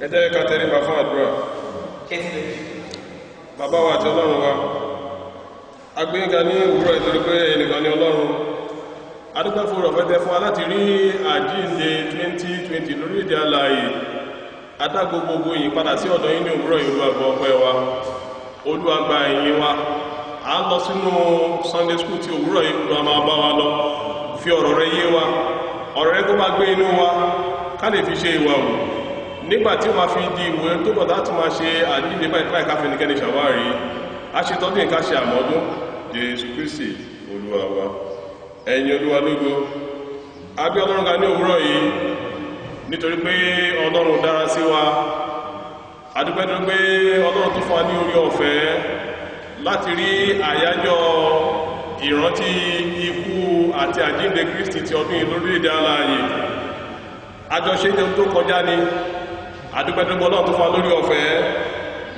ẹ jẹ́ ká tẹríba fún àdúrà. Bàbá wa àti Ọlọ́run wa, agbẹ́yìnká ní òwúrọ̀ ìtorí pé ẹnìkan ní Ọlọ́run. Adúpẹ́ fún ọ̀fẹ́tẹ́ fún wa láti rí àjíǹde 2020 lórílẹ̀-èdè alààyè. Adá gbogbo yìí padà sí ọ̀dọ̀ yín ní òwúrọ̀ yìí, Olúwa gbọ́ ọpẹ́ wa. Olúwa gba ìyìn wa. À ń lọ sínú Sunday school tí òwúrọ̀ yìí, Olúwa máa bá wa lọ. Fi ọ̀rọ̀ rẹ yé wa. Ọ̀rọ̀ rẹ kó bá gbé inú wa, ká lè fi ṣe ìwà wò. Nígbàtí wọ́n fi di ìwé tó bọ̀ láti máa ṣe àjíǹde báyìí káfẹ́ ní kẹ́ni ṣàwárí. A ṣe tọ́jú nǹkan ṣe àmọ́dún Jésù Kristi Olúwa wa. Ẹ̀yin Olúwa lógo. A gbé Ọlọ́run ga ní òwúrọ̀ yìí nítorí pé Ọlọ́run dára sí wa. A dúpẹ́ tó pé Ọlọ́run tó fún wa ní orí ọ̀fẹ́ láti rí àyájọ́ ìrántí ikú àti àjíǹde Kristi ti ọdún yìí lórílẹ̀-èdè alààyè. Àjọṣe tó kọjá ni àdúpẹ́dúgbọ́ náà tó fà lórí ọ̀fẹ́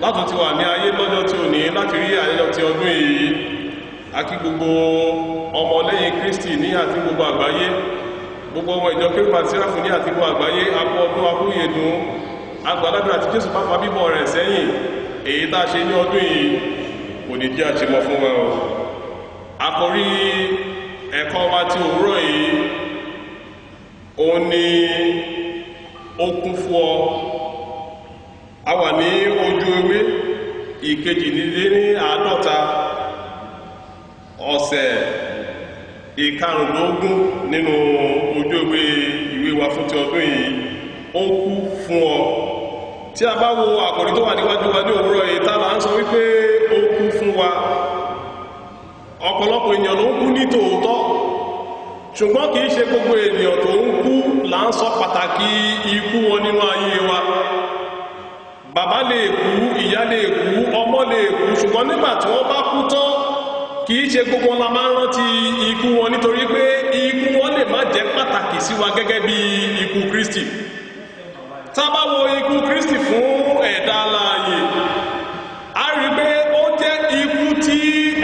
látò tí wà ní ayé lọ́jọ́ tí ò ní láti rí àyájọ́ ti ọdún yìí. A kí gbogbo ọmọlẹ́yìn Kristi ní àti gbogbo àgbáyé, gbogbo ọmọ ìjọ Kérúbù àti Séráfù ní àti gbogbo àgbáyé, akọ ọdún akúyèdún agbàládùn àti Jésù pápá bíbọ̀ rẹ̀ sẹ́yìn. Èyí tá a ṣe ní ọdún yìí kò ní jẹ́ àṣemọ fún wa o. Àkòrí ẹ̀kọ́ wa ti òwúrọ̀ yìí òun ni okun fún ọ. A wà ní ojú ewé ìkejìlélẹ́àádọ́ta ọ̀sẹ̀ ìkarùndógún nínú ojú ewé ìwé wa fún ti ọdún yìí, ó kú fún ọ. Tí a bá wo àkòrí tó wà níwájú wa ní òwúrọ̀ yìí, tá là ń sọ wípé ó kú fún wa. Ọ̀pọ̀lọpọ̀ èèyàn ló ń kú ní tòótọ́, ṣùgbọ́n kìí ṣe gbogbo ènìyàn tó ń kú là ń sọ pàtàkì ikú wọn nínú ayé wa. Bàbá lè kú, ìyá lè kú, ọmọ lè kú, ṣùgbọ́n nígbà tí wọ́n bá kú tán kìí ṣe gbogbo la máa ń rántí ikú wọn, nítorí pé ikú wọn lè má jẹ́ pàtàkì sí wa gẹ́gẹ́ bí ikú Kristi. Tá bá wo ikú Kristi fún ẹ̀dá alààyè, a rí pé ó jẹ́ ikú tí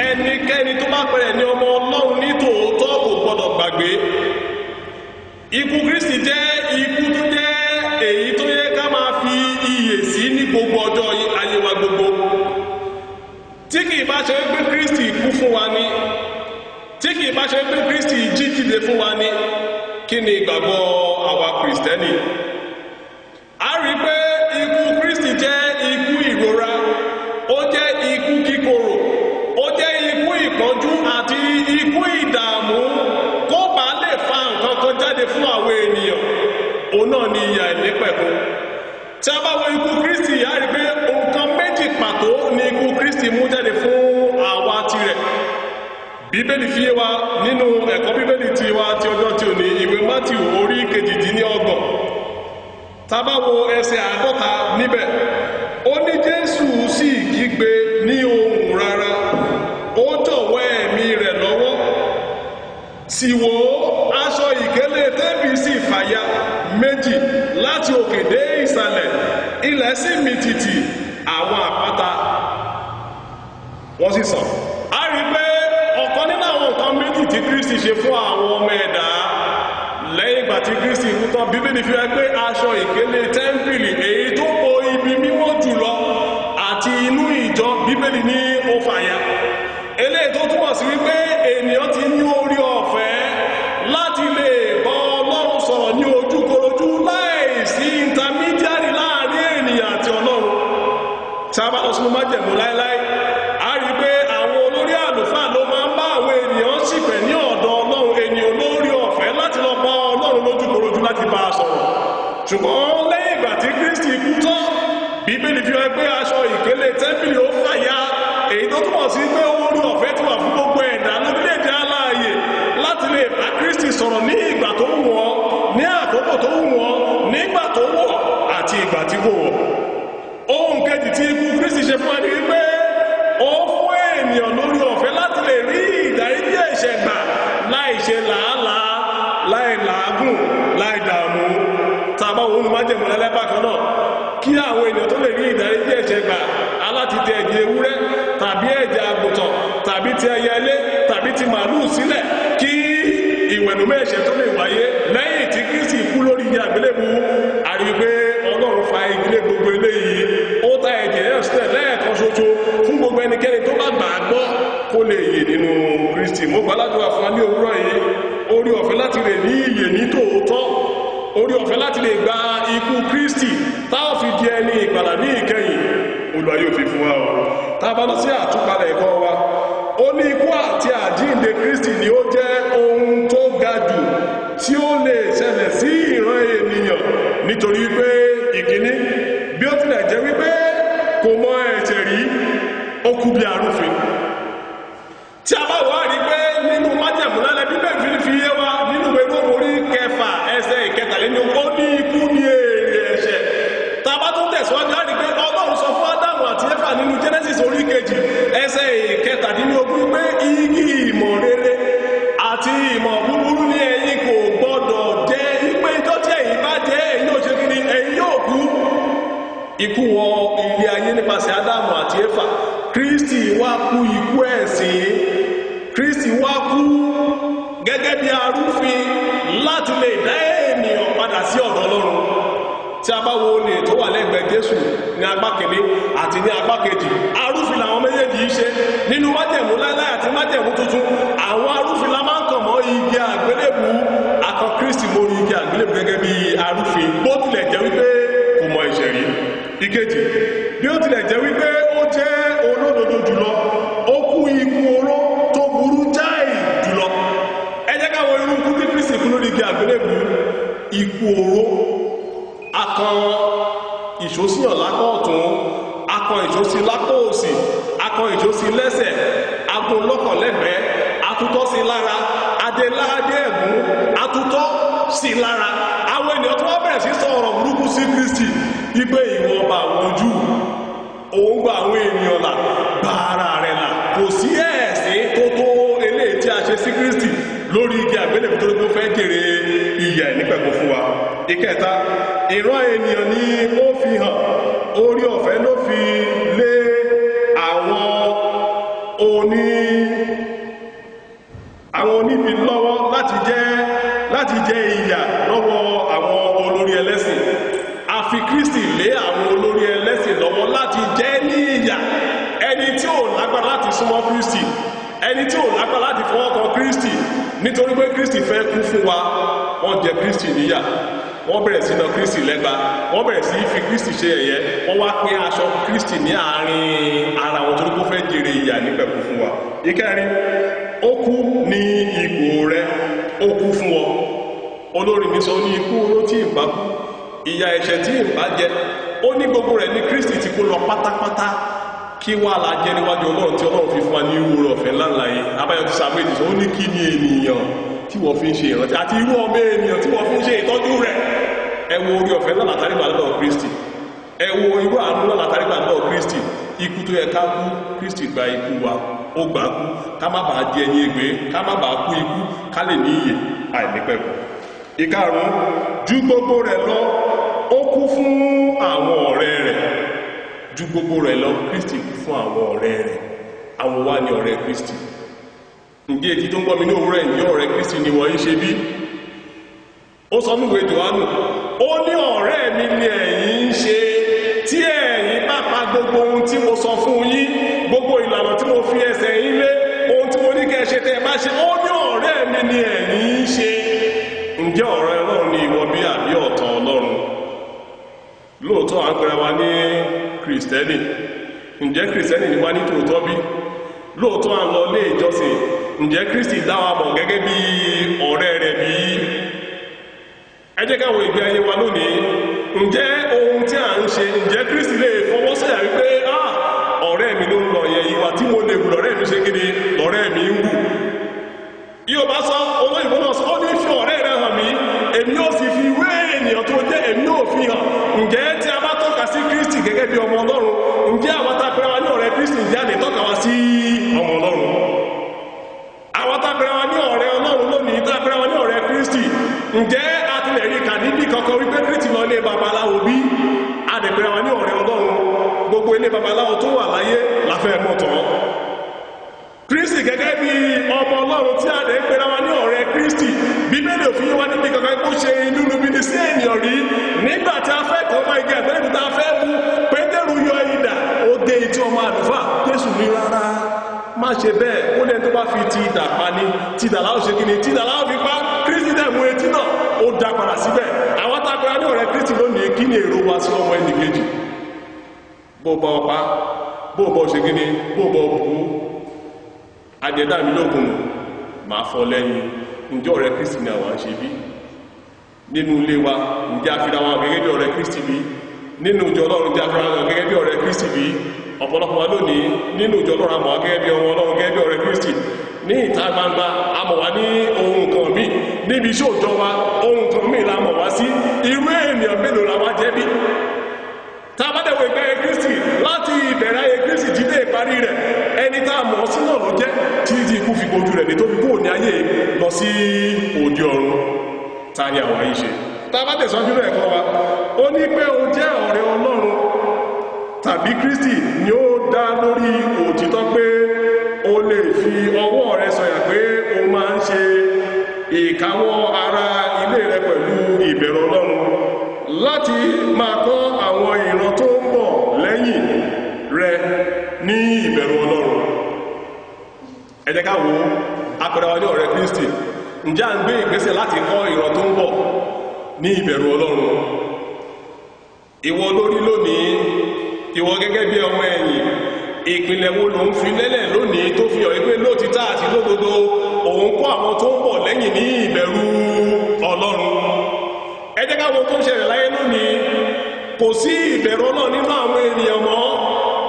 ẹnikẹ́ni tó bá pẹ̀rẹ̀ ní ọmọ Ọlọ́run ní tòótọ́ kò gbọdọ̀ gbàgbé. Ikú Kristi jẹ́ ikú tó jẹ́ èyí tó yẹ ká máa fi iyè sí ní gbogbo ọjọ́ ayé wa gbogbo. Tí kìí bá ṣe pé Kristi kú fún wa ni, tí kìí bá ṣe pé Kristi jí dìde fún wa ni, kí ni ìgbàgbọ́ àwa Kristẹni? A rí pé ikú Kristi jẹ́ ikú ìrora, ó jẹ́ ikú kíkorò, ó jẹ́ ikú ìpọ́njú àti ikú ìdààmú kó bá lè fa nǹkan kan jáde fún àwọn ènìyàn. Òun náà ni ìyà ìnípẹ̀kun. Tí a bá wo ikú Kristi, a rí pé nǹkan méjì pàtó ni ikú Kristi mú jáde fún àwa tirẹ̀. Bíbélì fi yé wa nínú ẹ̀kọ́ Bíbélì tiwa ti ọjọ́ tí ò ní ìwé Mátíù orí 28. Tá bá wo ẹsẹ̀ 50 níbẹ̀, ó ní Jésù sì kígbe ní ohùn rara, ó jọ̀wọ́ ẹ̀mí rẹ̀ lọ́wọ́. Sì wò ó, aṣọ ìkélé tẹ́ḿpìlì sì fàya méjì láti òkè dé ìsàlẹ̀, ilẹ̀ sì mì tìtì, àwọn àpáta wọ́n sì sàn. A rí pé ọ̀kan nínú àwọn nǹkan méjì tí Kristi ṣe fún àwọn ọmọ ẹ̀dá lẹ́yìn ìgbà tí Kristi kú tán, Bíbélì fi hàn pé aṣọ ìkélé tẹ́ḿpìlì èyí tó bo ibi mímọ́ jùlọ àti inú ìjọ, Bíbélì ní ó fàya. Eléyìí tó túmọ̀ sí wípé ènìyàn ti ní orí ọ̀fẹ́ láti lè bá Ọlọ́run sọ̀rọ̀ ní ojúkorojú láìsí intermediary láàrin ènìyàn àti Ọlọ́run. Tí a bá lọ sínú májẹ̀mú láéláé, a rí pé àwọn olórí àlùfáà ló máa ń bá àwọn ènìyàn ṣìpẹ̀ ní ọ̀dọ̀ Ọlọ́run. Ènìyàn lórí ọ̀fẹ́ láti lọ bá Ọlọ́run lójúkorojú láti bá a sọ̀rọ̀. Ṣùgbọ́n lẹ́yìn ìgbà tí Kristi kú tán, Bíbélì fi hàn pé aṣọ ìkélé tẹ́ḿpìlì ó fàya, èyí tó túmọ̀ sí pé orí ọ̀fẹ́ ti wà fún gbogbo ẹ̀dá lórílẹ̀-èdè alààyè láti lè bá Kristi sọ̀rọ̀ ní ìgbà tó wù wọ́n, ní àkókò tó wù wọ́n, nígbà tó wọ̀ àti ìgbà tí kò wọ̀. Ohun kejì tí ikú Kristi ṣe fún ẹni wípé ó fún ènìyàn lórí ọ̀fẹ́ láti lè rí ìdáríjì ẹ̀ṣẹ̀ gbà láì ṣe làálàá, láì làágùn, láì dààmú. Tàbá òun májẹ̀mú lẹ́lẹ́bà kan náà, kí àwọn ènìyàn tó lè rí ìdáríjì ẹ̀ṣẹ̀ gbà, aláti tẹ ẹ̀jẹ̀ ewúrẹ́ tàbí ẹ̀jẹ̀ àgùntàn tàbí ti ẹyẹlé tàbí ti màlúù sílẹ̀ kí ìwẹ̀nùmọ́ ẹ̀ṣẹ̀ tó lè wáyé lẹ́yìn tí Kristi kú lórí igi àgbélébùú. A rí pé Ọlọ́run fa igi lé gbogbo kó lè yè nínú Kristi. Mo gbàládùá fún wa ní òwúrọ̀ yìí orí ọ̀fẹ́ láti lè ní ìyè ní tòótọ́, orí ọ̀fẹ́ láti lè gba ikú Kristi táwọn fi di ẹni ìgbàlà ní ìkẹyìn. Olúwa yóò fi fún wa o. Tá a bá lọ sí àtúpalẹ̀ ẹ̀kọ́ wa, ó ní ikú àti àjíǹde Kristi ni ó jẹ́ ohun tó ga jù tí ó lè ṣẹlẹ̀ sí ìran ènìyàn, nítorí pé ìkíní, bí ó tilẹ̀ jẹ́ wípé kò mọ ẹ̀ṣẹ̀ rí, ó kú bí arúfin. Tí a bá wá rí pé nínú májẹ̀mú lálẹ́ bíbẹ̀ fi yé wa nínú ìwé Róòmù orí 6 ẹsẹ̀ 13 ó ní ikú ní èrè ẹ̀ṣẹ̀. Tá a bá tún tẹ̀síwájú á rí pé Ọlọ́run sọ fún Ádámù àti Éfà nínú Genesis orí 2 ẹsẹ̀ 17 pé igi ìmọ̀ rere àti ìmọ̀ búburú ní ẹ̀yin kò gbọdọ̀ jẹ, wípé ìjọ tí ẹ̀yin bá jẹ ẹ̀yin yóò ṣe kí ni, ẹ̀yin yóò kú. Ikú wọ ilé ayé nípasẹ̀ Ádámù àti Éfà. Kristi wá kú ikú ẹ̀sìn. Kristi wá kú gẹ́gẹ́ bí arúfin láti lè dá ènìyàn padà sí ọ̀dọ̀ Ọlọ́run. Tí a bá wo olè tó wà lẹ́gbẹ̀ẹ́ Jésù ní agbá kìíní àti ní agbá kejì, arúfin làwọn méjèèjì yìí ṣe. Nínú májẹ̀mú láíláí àti májẹ̀mú tuntun, àwọn arúfin la máa ń kàn mọ́ igi àgbélébù. Akọ Kristi mórí igi àgbélébù gẹ́gẹ́ bí arúfin, bó tilẹ̀ jẹ́ wípé kò mọ ẹ̀ṣẹ̀ rí. Ìkejì, bí ó tilẹ̀ jẹ́ wípé ó jẹ́ olódodo jùlọ, ó kú ikú oró tó burú jáì jùlọ. Ẹ jẹ́ ká wo irú ikú tí Kristi kú lórí igi àgbélébù. Ikú oró, akàn ìṣósíyàn lápá ọ̀tún, akàn ìṣósí lápá òsì, akàn ìṣósí lẹ́sẹ̀, agun lọ́kàn lẹ́gbẹ̀ẹ́, atútọ́ sí lára, adéládé ẹ̀gún, atútọ́ sí lára. Àwọn ènìyàn tó wá bẹ̀rẹ̀ sí sọ ọ̀rọ̀ burúkú sí Kristi, wípé ìwọ ọba àwọn Júù, òun gba àwọn ènìyàn là, bá ara rẹ̀ là. Kò sí ẹ̀sìn tó tó eléyìí tí a ṣe sí Kristi lórí igi àgbélébùú tó ló fẹ́ jèrè ìyè nípẹ̀kun fún wa. Ìkẹta, ìran ènìyàn ni ó fi hàn, orí ọ̀fẹ́ ló fi lé àwọn oníbi lọ́wọ́ láti jẹ ìyà lọ́wọ́ àwọn olórí ẹlẹ́sìn. A fi Kristi lé àwọn olórí ẹlẹ́sìn lọ́wọ́ láti jẹ ní ìyà. Ẹni tí ò lágbára láti súnmọ́ Kristi, ẹni tí ò lágbára láti fọwọ́ kan Kristi, nítorí pé Kristi fẹ́ kú fún wa, wọ́n jẹ Kristi níyà. Wọ́n bẹ̀rẹ̀ sí ná Kristi lẹ́gba, wọ́n bẹ̀rẹ̀ sí fi Kristi ṣe ẹ̀yẹ, wọ́n wá pín aṣọ Kristi ní àárín ara wọn torí kó fẹ́ jèrè ìyà nípẹ̀kun fún wa. Ìkẹrin, ó kú ní ipò rẹ̀, ó kú fún ọ. Olórin mi sọ ní ikú oró tí ìbá kú, ìyà ẹ̀ṣẹ̀ tí ìbá jẹ, ó ní gbogbo rẹ̀ ní Kristi tí kó lọ pátápátá. Kí wá la jẹ́ níwájú Ọlọ́run tí Ọlọ́run fi fún wa ní irú ọ̀fẹ́ ńláńlá yìí. Abáyọ̀ ti sàmẹ́jì sọ, ó ní kí ni ènìyàn tí wọ́n fi ń ṣe ìrántí àti irú ọmọ ènìyàn tí wọ́n fi ń ṣe ìtọ́jú rẹ̀. Ẹ wo orí ọ̀fẹ́ náà látàrí gbàdọ̀ Kristi, ẹ wo irú àánú náà látàrí gbàdọ̀ Kristi. Ikú tó yẹ ká kú, Kristi gba ikú wa, ó gbà kú, ká má bàa di ẹyin ègbé, ká má bàa kú ikú, ká lè ní ìyè àìnípẹ̀kun. Ìkarùn-ún, ju gbogbo rẹ̀ lọ, ó kú fún àwọn ọ̀rẹ́ rẹ̀. Ju gbogbo rẹ̀ lọ, Kristi kú fún àwọn ọ̀rẹ́ rẹ̀. Àwọn wá ní ọ̀rẹ́ Kristi. Ǹjẹ́ ètí tó ń gbọ́ mi ní òwúrọ̀ ìjọ ọ̀rẹ́ Kristi ni wọ́n ń ṣe bí? Ó sọ nínú ìwé Jòhánù, ó ní ọ̀rẹ́ mi ni ẹ̀yin ń ṣe tí ẹ̀yin bá pa gbogbo ohun tí mo sọ fún yín, gbogbo ìlànà tí mo fi ẹsẹ̀ yín lé, ohun tí mo ní kẹ́ ṣe tẹ́ ẹ bá ṣe, ó ní ọ̀rẹ́ mi ni ẹ̀yin ń ṣe. Ǹjẹ́ ọ̀rẹ́ Ọlọ́run ni ìwọ bí àbí ọ̀tá Ọlọ́run? Lóòótọ́ à ń pẹ̀rẹ̀ wa ní Kristẹni. Ǹjẹ́ Kristẹni ni wá ní tòótọ́ bí? Lóòótọ́ à ń lọ ilé ìjọsìn. Ǹjẹ́ Kristi dá wa mọ̀ gẹ́gẹ́ bí ọ̀rẹ́ rẹ̀ bí? Ẹ jẹ́ ká wo ìgbé ayé wa lónìí. Ǹjẹ́ ohun tí à ń ṣe, ǹjẹ́ Kristi lè fọwọ́ sọ̀yà wípé ọ̀rẹ́ mi ló ń lọ yẹ, ìwà tí mo lè wù lọ́rẹ́ mi ṣe kéde, lọ́rẹ́ mi ń wù. Yóò bá sọ, olóyìnbó náà sọ, ó ní fi ọ̀rẹ́ rẹ̀ hàn mí, èmi yóò sì fi wé ènìyàn tó jẹ́, èmi yóò fi hàn. Ǹjẹ́ tí a bá tọ́ka sí Kristi gẹ́gẹ́ bí ọmọ Ọlọ́run, ǹjẹ́ àwọn tá a pẹ́ra wa ní ọ̀rẹ́ Kristi ǹjẹ́ a lè tọ́ka wa sí ọmọ Ọlọ́run? Àwọn tá a pẹ́ra wa ní ọ̀rẹ́ Ọlọ́run lónìí, tá a pẹ́ra wa ní ọ̀rẹ́ Kristi, ǹjẹ́ a ti lè rí kà níbi kankan wípé Kristi lọ ilé babaláwo bí? A lè pẹ́ra wa ní ọ̀rẹ́ Ọlọ́run, gbogbo ilé babaláwo tó wà láyé la fẹ́ mọ̀ tán. Kristi gẹ́gẹ́ bí ọmọ Ọlọ́run tí a lè pẹ́ra wa ní ọ̀rẹ́ Kristi, Bíbélì òfin wá níbi kankan kó ṣe inú bí ní sí ènìyàn rí. Nígbà tí a fẹ́ kọ́ ọmọ igi àgbélébùú tá a fẹ́ mú, Pétérù yọ idà, ó dé etí ọmọ àlùfáà. Jésù ní rárá, má ṣe bẹ́ẹ̀. Ó lẹ́ni tó bá fi ti idà pa ni, ti idà láò ṣe kí ni, ti idà láò fi pa. Kristi dẹ̀ mú etí náà, ó dá padà síbẹ̀. Àwọn tágbára ní ọ̀rẹ́ Kristi lónìí, kí ni èrò wa sí ọmọ ẹnì kejì? Bó bá ọpa, bó bá ṣe kí ni, bó bá bú, àjẹ̀dá mi lókun, máa fọ́ lẹ́yìn. Ǹjẹ́ ọ̀rẹ́ Kristi ni àwọn ṣe bí? Nínú ilé wa, ǹjẹ́ a fira wa gẹ́gẹ́ bí ọ̀rẹ́ Kristi bí? Nínú ìjọ Ọlọ́run, ǹjẹ́ a fira wa gẹ́gẹ́ bí ọ̀rẹ́ Kristi bí? Ọ̀pọ̀lọpọ̀ wa lónìí nínú ìjọ Ọlọ́run àmọ́ gẹ́gẹ́ bí ọmọ Ọlọ́run, gẹ́gẹ́ bí ọ̀rẹ́ Kristi. Ní ìta gbangba àmọ̀ wá ní ohun kan míì, níbi iṣẹ́ òjò wa ohun kan míì la mọ̀ wá sí. Irú ènìyàn mélòó la wá jẹ́ bí? Tá a bá dẹ̀ wo ìgbẹ́ Kristi láti ìbẹ̀rẹ̀ ayé Kristi dídé ìparí rẹ̀, ẹni tá a mọ̀ sí náà ló jẹ́ tí ikú fi gbojú rẹ̀ ní tó fi kúrò ní ayé lọ sí òde ọ̀run. Ta ni àwọn ayé ṣe? Tá a bá tẹ̀sán nínú ẹ̀kọ́ wa, ó ní pé o jẹ́ ọ̀rẹ́ Ọlọ́run tàbí Kristi ni ó dá lórí òtítọ́ pé o lè fi ọwọ́ rẹ sọ̀yà pé o máa ń ṣe ìkáwọ́ ara ilé rẹ pẹ̀lú ìbẹ̀rù Ọlọ́run láti máa kọ́ àwọn ìran tó ń bọ̀ lẹ́yìn rẹ ní ìbẹ̀rù Ọlọ́run. Ẹ jẹ́ ká wo àpẹẹrẹ wa ní ọ̀rẹ́ Kristi. Ǹjẹ́ à ń gbé ìgbésẹ̀ láti kọ́ ìran tó ń bọ̀ ní ìbẹ̀rù Ọlọ́run? Ìwọ lórí lónìí, ìwọ gẹ́gẹ́ bí ọmọ ẹ̀yìn, ìpìlẹ̀ wo ló ń fi lélẹ̀ lónìí tó fi hàn pé lótìtá àti lódodo òun kọ́ àwọn tó ń bọ̀ lẹ́yìn ní ìbẹ̀rù Ọlọ́run? Ẹ jẹ́ ká wo tó ń ṣẹlẹ̀ láyé lónìí. Kò sí ìbẹ̀rù Ọlọ́run nínú àwọn ènìyàn mọ́.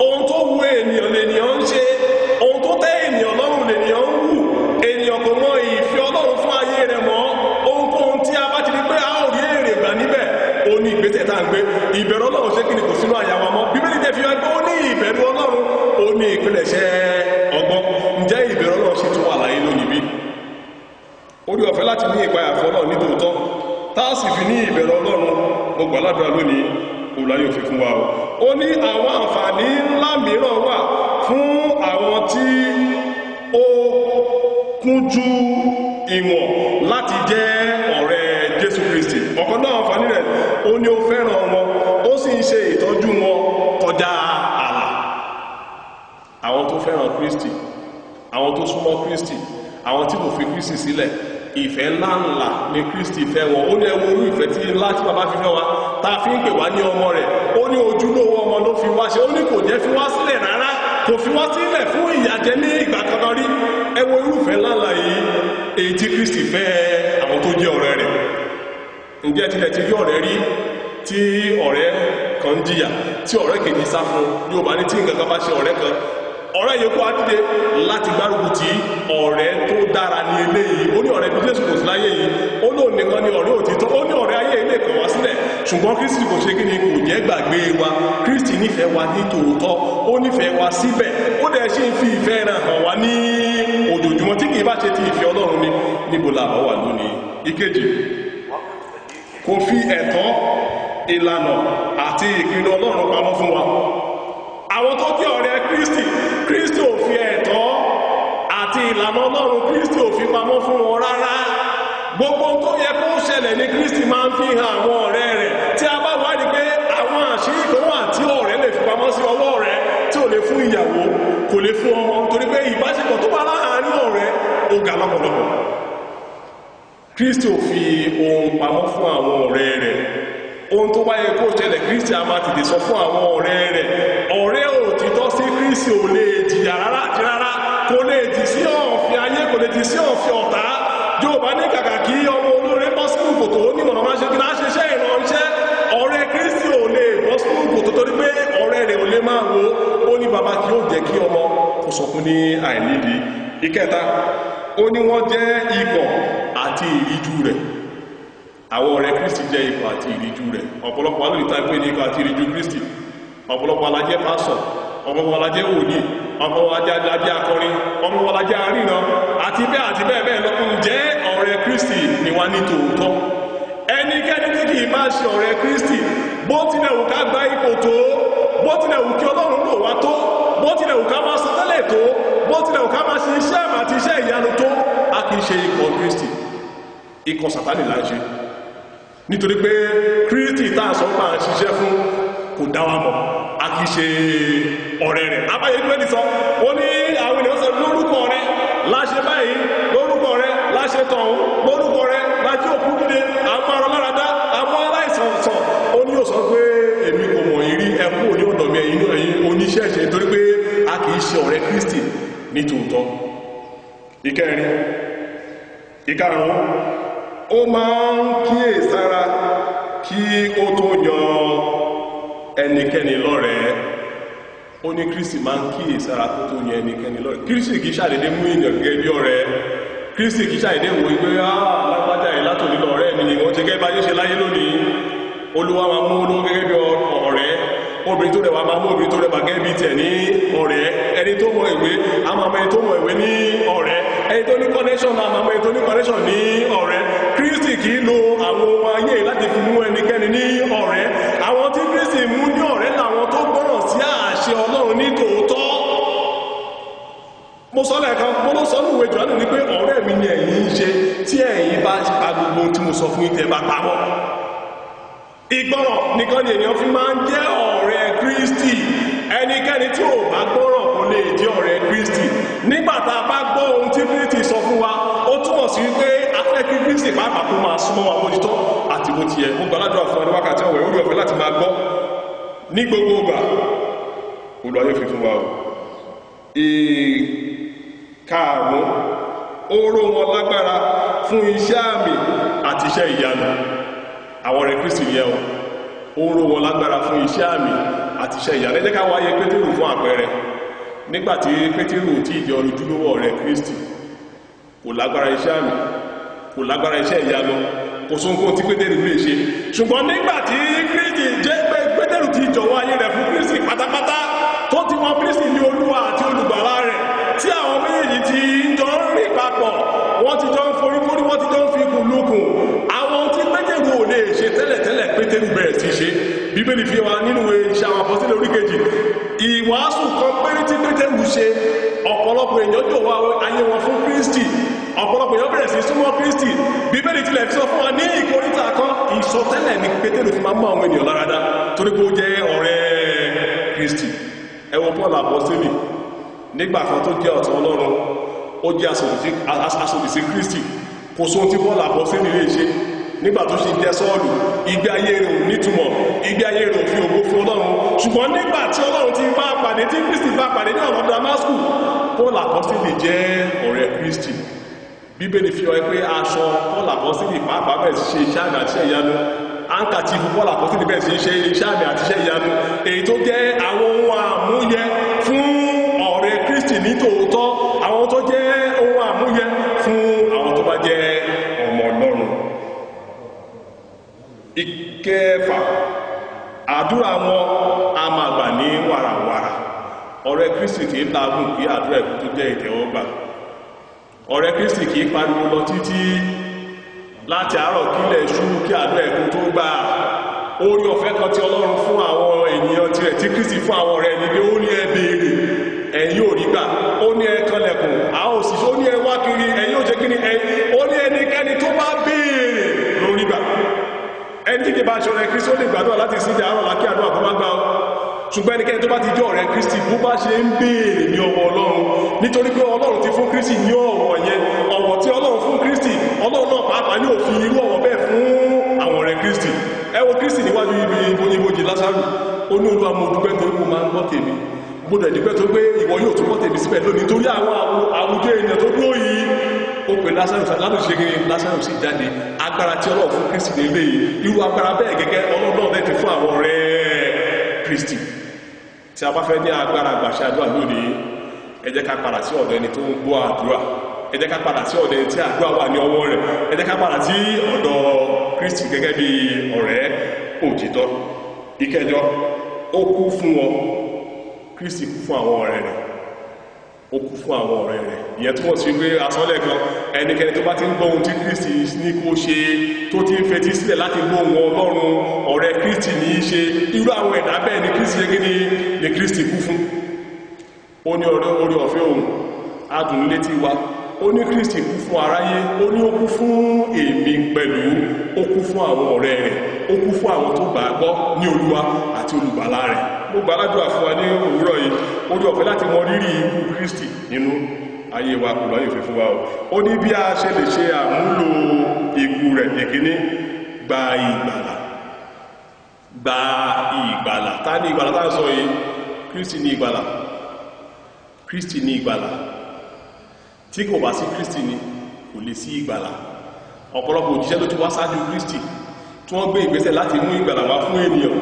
Ohun tó wu ènìyàn lènìyàn ń ṣe, ohun tó tẹ́ ènìyàn lọ́rùn lènìyàn ń wù. Ènìyàn kò mọ ìfẹ́ Ọlọ́run fún ayé rẹ̀ mọ́. Ohunkóhun tí a bá ti rí pé a ò rí èrè gbà níbẹ̀, ó ní ìgbésẹ̀ tá à ń gbé. Ìbẹ̀rù Ọlọ́run ṣe kí ni kò sínú àyà wa mọ́. Bíbélì tẹ́ fi hàn pé ó ní ìbẹ̀rù Ọlọ́run, ó ní ìpilẹ̀ṣẹ̀ ọgbọ́n. Ǹjẹ́ ìbẹ̀rù Ọlọ́run sì tún wà láyé lónìí bí? Orí ọ̀fẹ́ láti ní ìpayà fún Ọlọ́run nítòótọ́, tá a sì fi ní ìbẹ̀rù Ọlọ́run, mo gbà ládùúrà lónìí, òláyé òfin fún wa o. Ó ní àwọn àǹfààní ńlá mìíràn wà fún àwọn tí ó kúnjú ìwọ̀n láti jẹ́ ọ̀rẹ́ Jésù Kristi. Ọ̀kan náà àǹfààní rẹ̀, ó ní ó fẹ́ràn wọn, ó sì ń ṣe ìtọ́jú wọn kọjá ààlà. Àwọn tó fẹ́ràn Kristi, àwọn tó súnmọ́ Kristi, àwọn tí kò fi Kristi sílẹ̀, ìfẹ́ ńláńlá ni Kristi fẹ́ wọn. Ó ní ẹwọ orú ìfẹ́ tí ńlá tí bàbá fi fẹ́ wa, tá a fi ń pè wá ní ọmọ rẹ̀. Ó ní ojúlówó ọmọ ló fi wá ṣe. Ó ní kò jẹ́ fi wá sílẹ̀ rárá, kò fi wá sílẹ̀ fún ìyàjẹ́ ní ìgbà kankan rí. Ẹwọ irúfẹ́ ńláńlá yìí, èyí tí Kristi fẹ́ àwọn tó jẹ́ ọ̀rẹ́ rẹ̀. Ǹjẹ́ tilẹ̀ ti rí ọ̀rẹ́ rí tí ọ̀rẹ́ kan jìyà, tí ọ̀rẹ́ kejì sá fún? Yóò bá ní tí nǹkan kan bá ṣe ọ̀rẹ́ kan, ọ̀rẹ́ yòókù á dìde láti gbárùkù tí ọ̀rẹ́ tó dára ní eléyìí. Ó ní ọ̀rẹ́ bí Jésù kò sí láyé yìí, ó lóun nìkan ní ọ̀rẹ́ òtítọ́. Ó ní ọ̀rẹ́ ayé ilé kan wá sílẹ̀, ṣùgbọ́n Kristi kò ṣe kí ni, kò jẹ́ gbàgbé wa. Kristi nífẹ̀ẹ́ wa ní tòótọ́, ó nífẹ̀ẹ́ wa síbẹ̀, ó dẹ̀ ṣe ń fi ìfẹ́ rẹ̀ hàn wá ní ojoojúmọ́. Tí kì í bá ṣe ti ìfẹ́ Ọlọ́run ni, níbo la bá wà lónìí? Ìkejì, kò fi ẹ̀tọ́, ìlànà àti ìpinnu Ọlọ́run pamọ́ fún wa. Àwọn tó jẹ́ ọ̀rẹ́ Kristi, Kristi ò fi ẹ̀tọ́ àti ìlànà Ọlọ́run, Kristi ò fi pamọ́ fún wọn rárá. Gbogbo tó yẹ kó ṣẹlẹ̀ ní Kristi máa ń fi hàn àwọn ọ̀rẹ́ rẹ̀. Tí a bá wá rí pé àwọn àṣírí kan wà tí ọ̀rẹ́ lè fi pamọ́ sí ọwọ́ rẹ̀, tí ò lè fún ìyàwó, kò lè fún ọmọ, torí pé ìbáṣepọ̀ tó wà láàárín ọ̀rẹ́ ó ga lọ́pọ̀lọpọ̀. Kristi ò fi ohun pamọ́ fún àwọn ọ̀rẹ́ rẹ̀. Ohun tó wáyé kó ṣẹlẹ̀, Kristi a máa tètè sọ fún àwọn ọ̀rẹ́ rẹ̀. Ọ̀rẹ́ òtítọ́ sí Kristi ò lè jìyà rárá, kò lè jì sí ọ̀fìn ayé, kò lè jì sí ọ̀fìn ọ̀tá. Yóò bá ní kàkà kí ọmọ olóore bọ́ sínú kòtò, ó ní mọ̀nà máa ṣe kí náà ṣe iṣẹ́ ìrànṣẹ́. Ọ̀rẹ́ Kristi ò lè bọ́ sínú kòtò torí pé ọ̀rẹ́ rẹ̀ ò lè máa wo. Ó ní bàbá kí ó jẹ́ kí ọmọ kò sọkún ní àìnídìí. Ìkẹta, ó ní wọ́n jẹ́ ikọ̀ àti ìríjú rẹ̀. Àwọn ọ̀rẹ́ Kristi jẹ́ ikọ̀ àti ìríjú rẹ̀. Ọ̀pọ̀lọpọ̀ alóòtá pé ní ikọ̀ àti ìríjú Kristi. Ọ̀pọ̀lọpọ̀ alájẹ́ pásọ̀, ọ̀pọ̀lọpọ̀ alájẹ́ wòlíì, ọ̀pọ̀lọpọ̀ alájẹ́ akọrin, ọ̀pọ̀lọpọ̀ alájẹ́ aríran, àti bẹ́ẹ̀ bẹ́ẹ̀ lọ. Ǹjẹ́ ọ̀rẹ́ Kristi ni wá ní tòótọ́? Ẹnikẹ́ni tí kì í máa ṣe ọ̀rẹ́ Kristi, bó tilẹ̀ wù ká gba ipò tó, bó tilẹ̀ wù kí Ọlọ́run lò wá tó, bó tilẹ̀ wù ká máa sọ tẹ́lẹ̀ tó, bó tilẹ̀ wù ká máa ṣe iṣẹ́ àmì àti iṣẹ́ ìyanu tó, a kì í ṣe ikọ̀ Kristi. Ikọ̀ Sátánì là ń ṣe. Nítorí pé Kristi tá a sọ pé à ń ṣiṣẹ́ fún kò dá wa mọ̀, a kì í ṣe ọ̀rẹ́ rẹ̀. Abáyé gbé ní sọ, ó ní àwọn ènìyàn sọ lórí ní tòótọ́. Ìkẹrin, ìkarùn-ún, ó máa ń kíyèsára kí ó tó yan ẹnikẹ́ni lọ́rẹ̀ẹ́. Ó ní Kristi máa ń kíyèsára kó tó yan ẹnikẹ́ni lọ́rẹ̀ẹ́. Kristi kìí ṣàdédé mú èèyàn gẹ́gẹ́ bí ọ̀rẹ́. Kristi kìí ṣàdédé wo ìgbé lágbájá ẹ̀ látòní lọ́rẹ́ mi ni wọ́n ti gẹ́gẹ́ bá yé ṣe láyé lónìí. Olúwa máa mú olówó gẹ́gẹ́ bí ọ̀rẹ́, obìnrin tó rẹwà máa mú obìnrin tó rẹwà gẹ́gẹ́ bí tẹ̀ ní ọ̀rẹ́, ẹni tó mọ ìwé a máa mọ ẹni tó mọ ìwé ní ọ̀rẹ́, ẹni tó ní connection a máa mọ ẹni tó ní connection ní ọ̀rẹ́. Kristi kìí lo àwọn ohun ayé láti fi mú ẹnikẹ́ni ní ọ̀rẹ́. Àwọn tí Kristi mú ní ọ̀rẹ́ làwọn tó gbọ́ràn sí àṣẹ Ọlọ́run ní tòótọ́. Mo sọ lẹ́ẹ̀kan, mo ló sọ níwèé Jòhánù ní pé ọ̀rẹ́ mi ni ẹ̀yin ń ṣe tí ẹ̀yin bá pa gbogbo tí mo sọ fún ìtẹ́ bá pamọ́. Ìgbọ́ràn nìkan ni ènìyàn fi máa ń jẹ́ ọ̀rẹ́ Kristi. Ẹnikẹ́ni tí ò bá gbọ́ràn kò lè jẹ́ ọ̀rẹ́ Kristi. Nígbà tá a bá gbọ́ ohun tí Kristi sọ fún wa, ó túmọ̀ sí pé a fẹ́ kí Kristi pàápàá kó máa súnmọ́ wa bójútó àti bó ti yẹ. Mo gbàládùra fún ẹni wákàtí ọ̀wẹ̀ orí ọ̀fẹ́ láti máa gbọ́ ní gbogbo ìgbà. Olúwa yóò fi fún wa o. Ìkarùn-ún, ó ró wọn lágbára fún iṣẹ́ àmì àti iṣẹ́ ìyanu. Àwọn ọ̀rẹ́ Kristi yẹ o. Ó ró wọn lágbára fún iṣẹ́ àmì àti iṣẹ́ ìyanu. Ẹ jẹ́ ká wáyé Pétérù fún àpẹẹrẹ. Nígbàtí Pétérù tí ìjọ olùdúlówó ọ̀rẹ́ Kristi, kò lágbára iṣẹ́ àmì, kò lágbára iṣẹ́ ìyanu, kò sóhunkóhun tí Pétérù lè ṣe. Ṣùgbọ́n nígbàtí Kristi jẹ́ pé Pétérù ti jọ̀wọ́ ayé rẹ̀ fún Kristi pátápátá, tó ti mọ Kristi ní Olúwa àti olùgbàlà rẹ̀, tí àwọn méjèèjì ti jọ ń rìn papọ̀, wọ́n ti jọ ń foríkorí, wọ́n ti jọ ń fi ikùn lukùn. Àwọn tí Pétérù ò lè ṣe tẹ́lẹ̀tẹ́lẹ̀ Pétérù bẹ̀rẹ̀ sí ṣe. Bíbélì fi wá nínú Iṣẹ́ àwọn Àpọ́sítélì orí kejì. Ìwàásù kan péré tí Pétérù ṣe, ọ̀pọ̀lọpọ̀ èèyàn jọ̀wọ́ ayé wọn fún Kristi. Ọ̀pọ̀lọpọ̀ èèyàn bẹ̀rẹ̀ sí súnmọ́ Kristi. Bíbélì tilẹ̀ fi sọ fún wa ní ìkóríta kan, ìsọtẹ́lẹ̀ ni Pétérù fi máa mú àwọn ènìyàn láradá torí pé ó jẹ́ ọ̀rẹ́ Kristi. Ẹ wo Paul Àpọ́sítélì, nígbà kan tó jẹ́ ọ̀tọ̀ Ọlọ́run, ó jẹ́ asòdì sí Kristi. Kò sóhun tí Paul Àpọ́sítélì lè ṣe. Nígbà tó ṣe jẹ́ Sọ́ọ̀lù, ìgbé ayé rẹ̀ ò nítumọ̀, ìgbé ayé rẹ̀ ò fi ògo fún Ọlọ́run. Ṣùgbọ́n nígbà tí Ọlọ́run ti bá pàdé, tí Kristi bá pàdé ní ọ̀nà Damascus, Paul Àpọ́sítélì jẹ́ ọ̀rẹ́ Kristi. Bíbélì fi hàn pé aṣọ Paul Àpọ́sítélì pàápàá bẹ̀rẹ̀ sí ṣe iṣẹ́ àmì àti iṣẹ́ ìyanu. Áńkàtì fún Paul Àpọ́sítélì bẹ̀rẹ̀ sí ṣe iṣẹ́ àmì àti iṣẹ́ ìyanu, èyí tó jẹ́ àwọn ohun àmúyẹ fún ọ̀rẹ́ Kristi ní tòótọ́, àwọn tó jẹ́ ohun àmúyẹ fún àwọn tó bá jẹ́ ọmọ Ọlọ́run. Ìkẹfà, àdúrà wọn a máa gbà ní wàràwàrà. Ọ̀rẹ́ Kristi kìí lágùn kí àdúrà ẹ̀kú tó jẹ́ ìtẹ́wọ́gbà. Ọ̀rẹ́ Kristi kìí pariwo lọ títí láti àárọ̀ kílẹ̀ ṣú kí àdúrà ẹ̀kú tó gbà. Orí ọ̀fẹ́ kan tí Ọlọ́run fún àwọn ènìyàn tirẹ̀, tí Kristi fún àwọn ọ̀rẹ́ ní pé ó ní ẹ béèrè, ẹ̀yin ò rí gbà, ó ní ẹ kanlẹ̀kùn, a ó sì, ó ní ẹ wá kiri, ẹ̀yin ò jẹ́ kí ni, ó ní ẹnikẹ́ni tó bá béèrè lórí gbà. Ẹni tí kì bá ṣe ọ̀rẹ́ Kristi ó lè gbàdúrà láti sí ìdí àárọ̀ lákí àdúrà kó má gbà ọ́. Ṣùgbọ́n ẹnikẹ́ni tó bá ti jẹ́ ọ̀rẹ́ Kristi, bó bá ṣe ń béèrè ní ọwọ́ Ọlọ́run, nítorí pé Ọlọ́run ti fún Kristi ní ọ̀wọ̀ yẹn, ọ̀wọ̀ tí Ọlọ́run fún Kristi, Ọlọ́run náà pàápàá ní òfin irú ọ̀wọ̀ bẹ́ẹ̀ fún àwọn ọ̀rẹ́ Kristi. Ẹ wo Kristi níwájú ibojì Lásárù, ó ní Olúwa mo dúpẹ́ torí mo máa ń gbọ́ tèmi, mo dẹ̀ dúpẹ́ tó pé ìwọ yóò tún gbọ́ tèmi síbẹ̀ lónìí torí àwọn àwùjọ ènìyàn tó dúró yìí. Ó pè Lásárù ṣe Lásárù sì jáde. Agbára tí Ọlọ́run fún Kristi lè léyìí, irú agbára bẹ́ẹ̀ gẹ́gẹ́ Ọlọ́run náà ti fún àwọn ọ̀rẹ́ Kristi. Tí a bá fẹ́ ní agbára àgbàṣe àdúrà lónìí, ẹ jẹ́ ká padà sí ọ̀dọ̀ ẹni tó ń gbọ́ àdúrà, ẹ jẹ́ ká padà sí ọ̀dọ̀ ẹni tí àdúrà wà ní ọwọ́ rẹ̀, ẹ jẹ́ ká padà sí ọ̀dọ̀ Kristi gẹ́gẹ́ bí ọ̀rẹ́ òtítọ́. Ìkẹjọ, ó kú fún wọn. Kristi kú fún àwọn ọ̀rẹ́ rẹ̀, ó kú fún àwọn ọ̀rẹ́ rẹ̀. Ìyẹn túmọ̀ sí pé asọ́lẹ̀ kan, ẹnikẹ́ni tó bá ti ń gbọ́ ohun tí Kristi ní kó ṣe, tó ti ń fetí sílẹ̀ láti gbọ́ ohun Ọlọ́run, ọ̀rẹ́ Kristi ní í ṣe. Irú àwọn ẹ̀dá bẹ́ẹ̀ ni Kristi yẹ ni Kristi kú fún. Ó ní orí ọ̀fẹ́ òun adùn létí wa, ó ní Kristi kú fún aráyé, ó ní ó kú fún èmi pẹ̀lú, ó kú fún àwọn ọ̀rẹ́ rẹ̀, ó kú fún àwọn tó gbàgbọ́ ní Olúwa àti olùgbàlà rẹ̀. Mo gbàládùra fún wa ní òwúrọ̀ yìí, orí ọ̀fẹ́ láti mọ rírì ikú Kristi nínú ayé wa kò lọ́yìn fún wa o. Ó ní bí a ṣe lè ṣe àmúlò ikú rẹ̀. Ìkíní, gba ìgbàlà. Gba ìgbàlà. Ta ni ìgbàlà tá ń sọ yìí? Kristi ni ìgbàlà. Kristi ni ìgbàlà. tí kò bá sí Kristi ni kò lè sí ìgbàlà. Ọ̀pọ̀lọpọ̀ òjíṣẹ́ ló ti wá ṣáájú Kristi tí wọ́n gbé ìgbésẹ̀ láti mú ìgbàlà wá fún ènìyàn,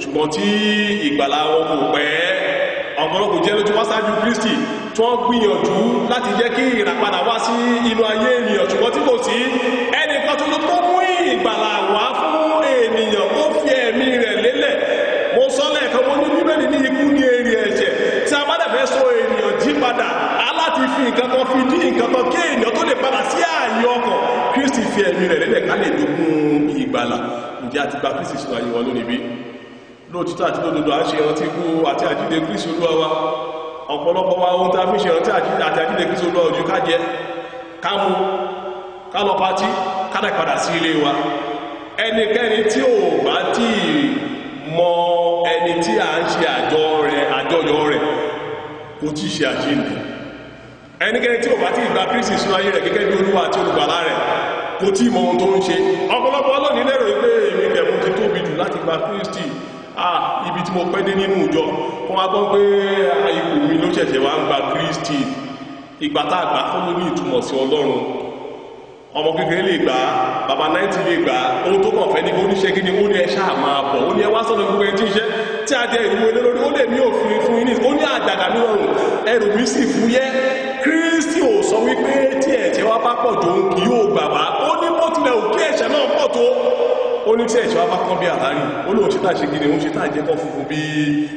ṣùgbọ́n tí ìgbàlà wọn kò pẹ́. Ọ̀pọ̀lọpọ̀ òjíṣẹ́ ló ti wá ṣáájú Kristi tí wọ́n gbìyànjú láti jẹ́ kí ìràpadà wá sí inú ayé ènìyàn, ṣùgbọ́n tí kò sí ẹnìkan tó mú ìgbàlà wá fún ènìyàn. Ó fi ẹ̀mí rẹ̀ lélẹ̀. Mo sọ lẹ́ẹ̀kan, mo ní Bíbélì ní ikú ní èrè ẹ̀ṣẹ̀. Tí a bá dẹ̀ fẹ́ sọ ènìyàn jí padà, aláti fi nǹkan kan fi dí nǹkan kan kí ènìyàn tó lè padà sí ààyè ọkàn. Kristi fi ẹ̀mí rẹ̀ lélẹ̀ ká lè dogun ìgbàlà. Ǹjẹ́ a ti gba Kristi sínú ayé wa lónìí bí? Lóòtítọ́ àti lódodo à ń ṣe ìrántí ikú àti àjíǹde Kristi Olúwa wa. Ọ̀pọ̀lọpọ̀ wa ohun tá a fi ṣe ìrántí àti àjíǹde Kristi Olúwa ojú ká jẹ, ká mu, ká lọ pátí, ká dẹ̀ padà sí ilé wa. Ẹnikẹ́ni tí ò bá tí mọ ẹni tí a ń ṣe àjọyọ̀ rẹ̀ kò tí ṣe àjíǹde. Ẹnikẹ́ni tí ò bá tí gba Kristi sínú ayé rẹ̀ gẹ́gẹ́ bí Olúwa àti olùgbàlà rẹ̀ kò tí mọ ohun tó ń ṣe. Ọ̀pọ̀lọpọ̀ lónìí lérò pé èmi kẹ̀mú ti tóbi jù láti gba Kristi. Ibi tí mo pẹ́ dé nínú ìjọ kọ́ wá gbọ́ pé ipò mi ló ṣẹ̀ṣẹ̀ wá ń gba Kristi. Ìgbà tá àgbà kọ́ ló ní ìtumọ̀ sí Ọlọ́run. Ọmọ kékeré lè gbà, bàbá 90 lè gbà. Ohun tó kàn fẹ́ ní oníṣẹ́ gidi, ó ní ẹ ṣáà máa bọ̀, ó ní ẹ wá sọ́dọ̀ gbogbo ẹni tí ń ṣe tí a jẹ ìwé lórí, ó lè mí òfin fún yín, ó ní àjàgà mi rọrùn, ẹrù mi sì fúyẹ́. Kristi ò sọ wípé tí ẹ̀ṣẹ̀ wa bá pọ̀ jù òun kì yóò gbà wá. Ó ní bó tilẹ̀ ò kí ẹ̀ṣẹ̀ náà pọ̀ tó, ó ní tí ẹ̀ṣẹ̀ wa bá kán bí àlárí, ó lóun ṣe tá ṣe gidi, òun ṣe tá jẹ́ kọ́ funfun bí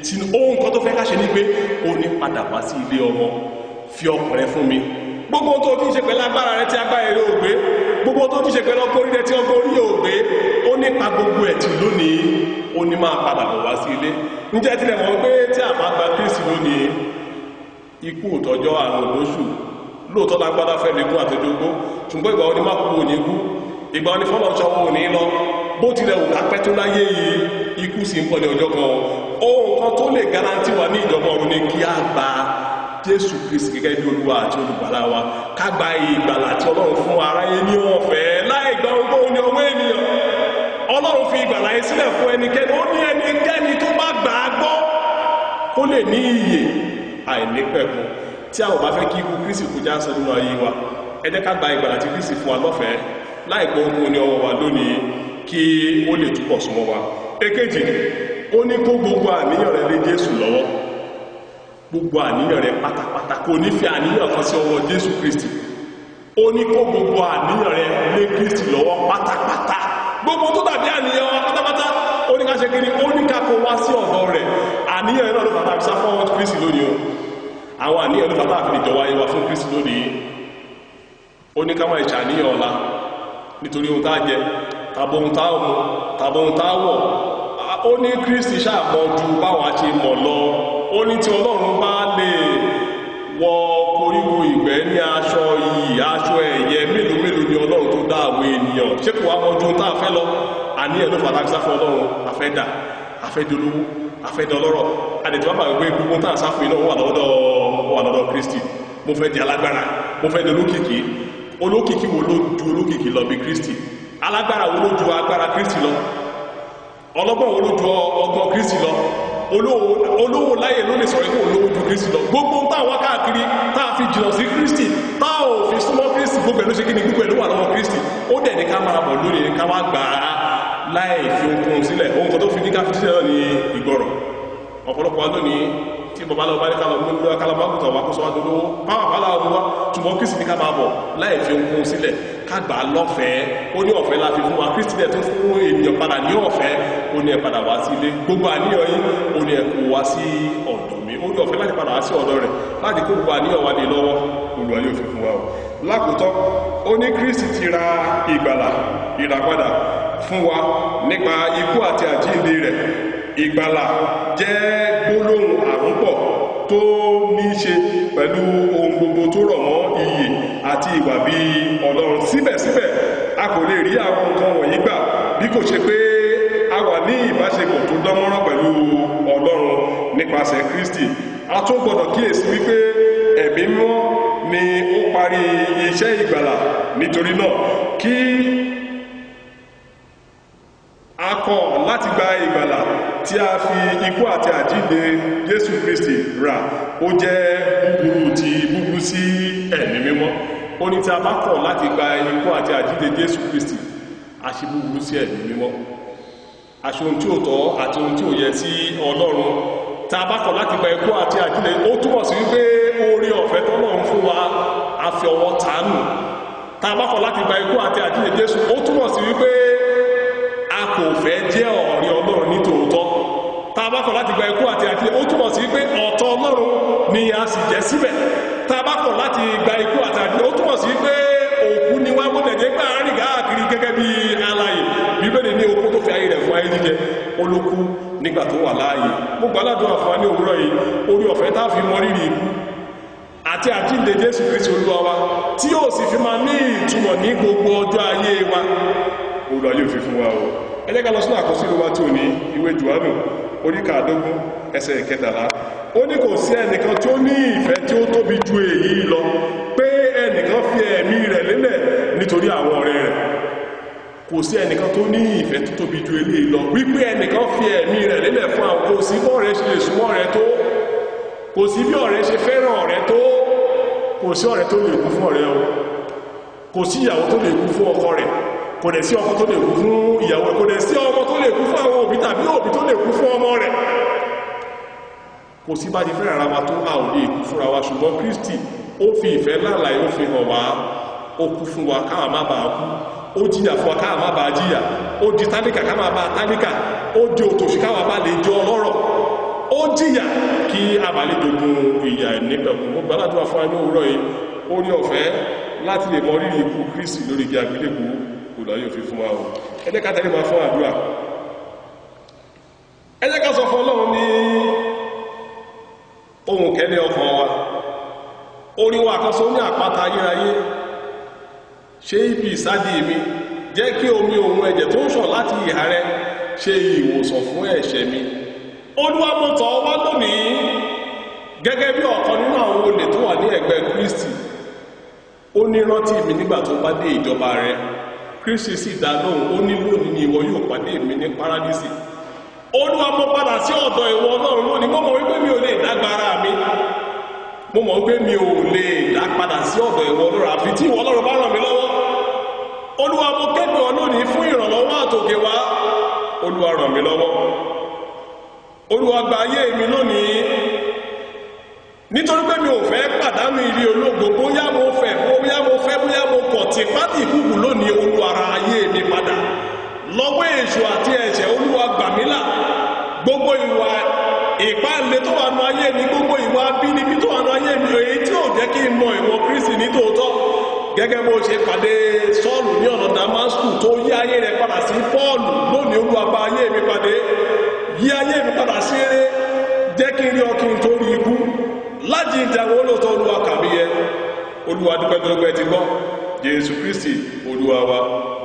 sínú. Ohun kan tó fẹ́ ká ṣe ní pé ó ní padà wá sí ilé ọmọ, fi ọkàn rẹ fún mi. Gbogbo tó ti ṣe pẹ̀lú agbára rẹ tí agbára rẹ ò gbé, gbogbo tó ti ṣe pẹ̀lú ọkọ̀ orí rẹ tí ọkọ̀ orí ò gbé, ó ní pa gbogbo ẹ̀tì lónìí, ó ní máa padà bọ̀ wá sí ilé. Ǹjẹ́ tilẹ̀ mọ̀ pé tí a bá gba Kristi lónìí, ikú òtọ́jọ́ àrùn olóṣù, lóòótọ́ lágbádá fẹ́ lè kú àtẹjogbo, ṣùgbọ́n ìgbà wọn ni má kú òní kú, ìgbà wọn ni fọ́lọ́ṣọ́ òní lọ. Bó tilẹ̀ wù kápẹ́ tó láyé yìí, ikú sì ń pọ̀ ní ọjọ́ kan. Ohun kan tó lè garanti wa ní ìjọba ọ̀run ni kí a gba Jésù Kristi gẹ́gẹ́ bí Olúwa àti olùgbàlà wa. Ká gba ìgbàlà tí Ọlọ́run fún aráyé ní ọ̀fẹ́ láì gba ohunkóhun ní ọwọ́ ènìyàn. Ọlọ́run fi ìgbàlà yìí sílẹ̀ fún ẹnikẹ́ni. Ó ní ẹnikẹ́ni tó bá gbà á gbọ́ kó lè ní ìyè àìnípẹ̀kun. Tí a ò bá fẹ́ kí ikú Kristi kó já sọ nínú ayé wa, ẹ jẹ́ ká gba ìgbàlà tí Kristi fún wa lọ́fẹ̀ẹ́ láì gba ohunkóhun ní ọwọ́ wa lónìí kí ó lè túbọ̀ súnmọ́ wa. Èkejì, ó ní kó gbogbo àníyàn rẹ lé Jésù lọ́wọ́. Gbogbo àníyàn rẹ pátápátá, kò ní fi àníyàn kan sí ọwọ́ Jésù Kristi. Ó ní kó gbogbo àníyàn rẹ lé Kristi lọ́wọ́ pátápátá. Gbogbo tó dàbí àníyàn wa pátápátá, ó ní ká ṣe kiri, ó ní ká kó wá sí ọ̀dọ̀ rẹ̀. Àníyàn náà ló fàtà fi sá fún Kristi lónìí o. Àwọn àníyàn ló fàtà fi lè jọ wáyé wa fún Kristi lónìí. Ó ní ká má ìṣàníyàn ọ̀la nítorí ohun tá a jẹ, tàbí ohun tá a mu, tàbí ohun tá a wọ̀. Ó ní Kristi ṣàmọ́ ju báwa ṣe mọ̀ lọ. Ó ní tí Ọlọ́run bá lè wọ koríko ìgbẹ́ ní aṣọ iyì, aṣọ ẹ̀yẹ, mélòó mélòó ni Ọlọ́run tó dá àwọn ènìyàn. Ṣé kò wá mọ́jú tá a fẹ́ lọ? Àníyàn ló fàtà sáfẹ́ Ọlọ́run, afẹ́ dà, afẹ́ dolówó, afẹ́ dọlọ́rọ̀. Àdètí wá bàgbé gbogbo tá a sáfẹ́ iná wà lọ́dọ̀ Kristi. Mo fẹ́ di alágbára, mo fẹ́ di olókìkí. Olókìkí wo ló ju olókìkí lọ bí Kristi? Alágbára wo ló ju agbára Kristi lọ? Ọlọ́gbọ́n wo ló ju ọgbọ́n Kristi lọ? Olówó láyé ló lè sọ̀rọ̀ ikú olówó ju Kristi lọ. Gbogbo táwọn káàkiri táà fi jìnà sí Kristi, táà ò fi súnmọ́ Kristi, gbogbo ẹ̀ ló ṣe kí ni gbogbo ẹ̀ ló wà lọ́wọ́ Kristi. Ó dẹ̀ ní ká máa bọ̀ lónìí, ká wá gbà á láì fi ohunkóhun sílẹ̀. Ohun kan tó fi ní ká fi sílẹ̀ náà ní ìgbọràn. Ọ̀pọ̀lọpọ̀ wa lónìí tí bàbá lọ bá ní kálọ̀ mú lórí akálábágùtà wà kó sọ wá dolówó, báwà bá láwọn wá, ṣùgbọ́n Kristi ní ká máa bọ̀ láì fi ohunkóhun sílẹ̀, ká gbà á lọ́fẹ̀ẹ́. Ó ní ọ̀fẹ́ la fi fún wa. Kristi dẹ̀ tó fún ènìyàn padà ní ọ̀fẹ́. Ó ní ẹ padà wá sí ilé. Gbogbo àníyàn yín, ó ní ẹ kó wá sí ọ̀dọ̀ mi. Ó ní ọ̀fẹ́ láti padà wá sí ọ̀dọ̀ rẹ̀ láti kó gbogbo àníyàn wa lé lọ́wọ́. Olúwa yóò fi fún wa o. Lákòótọ́, ó ní Kristi ti ra ìgbàlà, ìràpadà fún wa nípa ikú àti àjíǹde rẹ̀. Ìgbàlà jẹ́ gbólóhùn àrúpọ̀ tó ní ṣe pẹ̀lú ohun gbogbo tó rọ̀ mọ́ iyè àti ìwà bí Ọlọ́run. Síbẹ̀síbẹ̀, a kò lè rí àwọn nǹkan wọ̀nyí gbà bí kò ṣe pé a wà ní ìbáṣepọ̀ tó dánmọ́rán pẹ̀lú Ọlọ́run nípasẹ̀ Kristi. A tún gbọdọ̀ kíyèsí wípé ẹ̀mí mímọ́ ni ó parí iṣẹ́ ìgbàlà. Nítorí náà, kí a kọ̀ láti gba ìgbàlà tí tí a fi ikú àti àjíǹde Jésù Kristi rà ó jẹ́ búburú sí ẹ̀mí mímọ́. Ó ní tí a bá kọ̀ láti gba ikú àti àjíǹde Jésù Kristi a ṣe búburú sí ẹ̀mí mímọ́, a ṣe ohun tí ó tọ́ àti ohun tí ó yẹ sí Ọlọ́run. Tá a bá kọ̀ láti gba ikú àti àjíǹde ó túmọ̀ sí wípé oore ọ̀fẹ́ tọ́lọ́run fún wa a fi ọwọ́ tánù. Tá a bá kọ̀ láti gba ikú àti àjíǹde Jésù ó túmọ̀ sí wípé a kò fẹ́ jẹ́ ọ̀rẹ́ Ọlọ́run ní tòótọ́. Tá a bá kọ̀ láti gba ikú àti àjíǹde ó túmọ̀ sí wípé ọ̀tọ̀ Ọlọ́run ni a sì jẹ́ síbẹ̀. Tá a bá kọ̀ láti gba ikú àti àjíǹde ó túmọ̀ sí wípé òkú ni wá gbọ́dọ̀ jẹ́ pé àárín káàkiri gẹ́gẹ́ bí alààyè. Bíbélì ní okú tó fi ayé rẹ̀ fún ayé jíjẹ olókú nígbà tó wà láàyè. Mo gbàládùn àfọwá ní òwúrọ̀ yìí orí ọ̀fẹ́ tá fi mọ rírì ikú àti àjíǹde Jésù Kristi Olúwa wa tí yóò sì fi máa ní ìtumọ̀ ní gbogbo ọjọ́ ayé wa. Olúwa yóò fi fún wa o. Ẹ jẹ́ ká lọ sínú àkọsílẹ̀ wa tí ò ní ìwé Jòhánù orí 15 ẹsẹ̀ 13. Ó ní kò sí ẹnìkan tí ó ní ìfẹ́ tí ó tóbi ju èyí lọ pé ẹnìkan fi ẹ̀mí rẹ̀ lélẹ̀ nítorí àwọn ọ̀rẹ́ rẹ̀. Kò sí ẹnìkan tó ní ìfẹ́ tó tóbi ju eléyìí lọ wípé ẹnìkan fi ẹ̀mí rẹ̀ lélẹ̀ fún àwọn. Kò sí bọ́ ọ̀rẹ́ ṣe lè súnmọ́ ọ̀rẹ́ tó, kò sí bí ọ̀rẹ́ ṣe fẹ́ràn ọ̀rẹ́ tó, kò sí ọ̀rẹ́ tó lè kú fún ọ̀rẹ́ o, kò sí ìyàwó tó lè kú fún ọkọ rẹ̀, kò dẹ̀ sí ọkọ tó lè kú fún ìyàwó rẹ̀, kò dẹ̀ sí ọmọ tó lè kú fún àwọn òbí tàbí òbí tó lè kú fún ọmọ rẹ̀. Kò sí bá ti fẹ́ràn ara wa tó a ò lè kú fúnra wa, ṣùgbọ́n Kristi ó fi ìfẹ́ láàlàyé ó fi hàn wá. Ó kú fún wa káà má bàa kú, ó jìyà fún wa káà má bàa jìyà, ó di tálíkà ká má bàa tálíkà, ó di òtòṣì káwa bá lè jọ ọlọ́rọ̀, ó jìyà kí a bá lè dogun ìyà nípẹ̀kun. Mo gbàládùn fún wa ní òwúrọ̀ yìí orí ọ̀fẹ́ láti lè mọ rírì ikú Kristi lórí igi àgbélébùú Olúwa yóò fi fún wa o. Ẹ jẹ́ ká tẹ̀lé máa fún àdúrà. Ẹ jẹ́ ká sọ fún Ọlọ́run ní ohùn kẹ́lẹ́ ọkàn wa. Orí wa kan sọ ní àpáta ayérayé, ṣe ibi ìsádi mi, jẹ́ kí omi òun ẹ̀jẹ̀ tó ń ṣàn láti ìhà rẹ ṣe ìwòsàn fún ẹ̀ṣẹ̀ mi. Olúwa mo tọ̀ ọ́ wá lónìí gẹ́gẹ́ bí ọ̀kan nínú àwọn olè tó wà ní ẹ̀gbẹ́ Kristi. Ó ní rántí mi nígbà tó bá dé ìjọba rẹ. Kristi sì dá lóhùn, ó ní lónìí ni ìwọ yóò pàdé mi ní Párádísì. Olúwa mo padà sí ọ̀dọ̀ ìwọ Ọlọ́run lónìí. Mo mọ̀ wípé mi ò lè dágbára mi, mo mọ̀ wípé mi ò lè dá padà sí ọ̀dọ̀ ìwọ Ọlọ́run àfi tí ìwọ Ọlọ́run bá ràn mí lọ́wọ́. Olúwa mo kéde ọ lónìí fún ìrànlọ́wọ́ àtòkè wá. Olúwa ràn mí lọ́wọ́. Olúwa gba ayé mi lónìí, nítorí pé mi ò fẹ́ pàdánù ilé ológo. Bóyá mo fẹ́ bóyá mo kọ̀ tí pátì ìkúkù lónìí. Olúwa ra ayé mi padà lọ́wọ́ èṣù àti ẹ̀ṣẹ̀. Olúwa gbà mí là. Gbogbo ìwà ìpáǹle tó wà nú ayé mi, gbogbo ìwà abínibí tó wà nú ayé mi, èyí tí ò jẹ́ kí n mọ ìwọ Kristi ní tòótọ́. Gẹ́gẹ́ bó ṣe pàdé Sọ́ọ̀lù ní ọ̀nà Damasku tó yí ayé rẹ̀ padà sí Pọ́ọ̀lù, lónìí Olúwa bá ayé mi pàdé, yí ayé mi padà sí eré, jẹ́ kí n rí ọ kí n tó rí ikú. Láti ìjàwó olóòtọ́ Olúwa kàbí yẹ. Olúwa dúpẹ́ gbogbo ẹ ti gbọ́. Jésù Kristi Olúwa wa,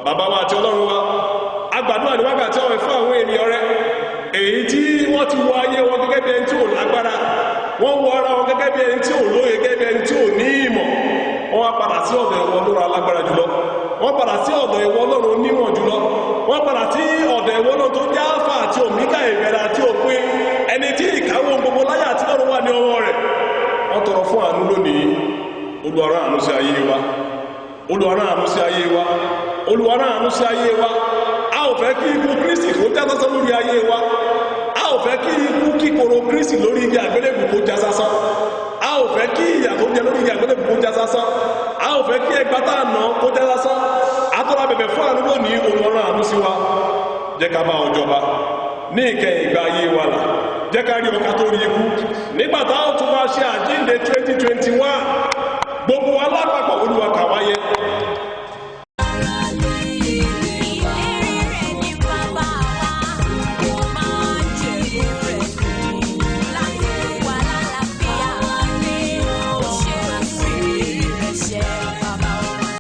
bàbá wa àti Ọlọ́run wa, agbàdúrà ní wákàtí ọ̀rẹ́ fún àwọn ènìyàn rẹ èyí tí wọ́n ti wọ ayé wọn gẹ́gẹ́ bí ẹni tí ò lágbára, wọ́n wọ ara wọn gẹ́gẹ́ bí ẹni tí ò lóye, gẹ́gẹ́ bí ẹni tí ò ní ìmọ̀. Wọ́n wá padà sí ọ̀dọ̀ ìwọ Ọlọ́run alágbára jùlọ, wọ́n padà sí ọ̀dọ̀ ìwọ Ọlọ́run onímọ̀ jùlọ, wọ́n padà sí ọ̀dọ̀ ìwọ Ọlọ́run tó jẹ́ Alfa àti Omega, ìbẹ̀rẹ̀ àti òpin, ẹni tí ìkáwọ́ gbogbo láyé àti lọ́run wà ní ọwọ́ rẹ̀. Wọ́n tọrọ fún àánú lónìí. Olúwa rán àánú sí ayé wa, Olúwa rán àánú sí ayé wa, Olúwa rán àánú sí ayé wa. A ò fẹ́ kí ikú Kristi kó já sásán lórí ayé wa. A ò fẹ́ kí ikú kíkorò Kristi lórí igi àgbélébùú kó já sásán. A ò fẹ́ kí ìyà tó jẹ lórí igi àgbélébùú kó já sásán. A ò fẹ́ kí ẹgbà tá àná kó já sásán. A tọrọ bẹ̀bẹ̀ fún àánú lónìí. Olúwa rán àánú sí wa. Jẹ́ ká bá ọ jọba ní ìkẹyìn ìgbà ayé wa là. Jẹ́ ká rí ọkà tó rí ikú. Nígbà táwọn tún máa ṣe àjíǹde 2021, gbogbo wa lápapọ̀ Olúwa kà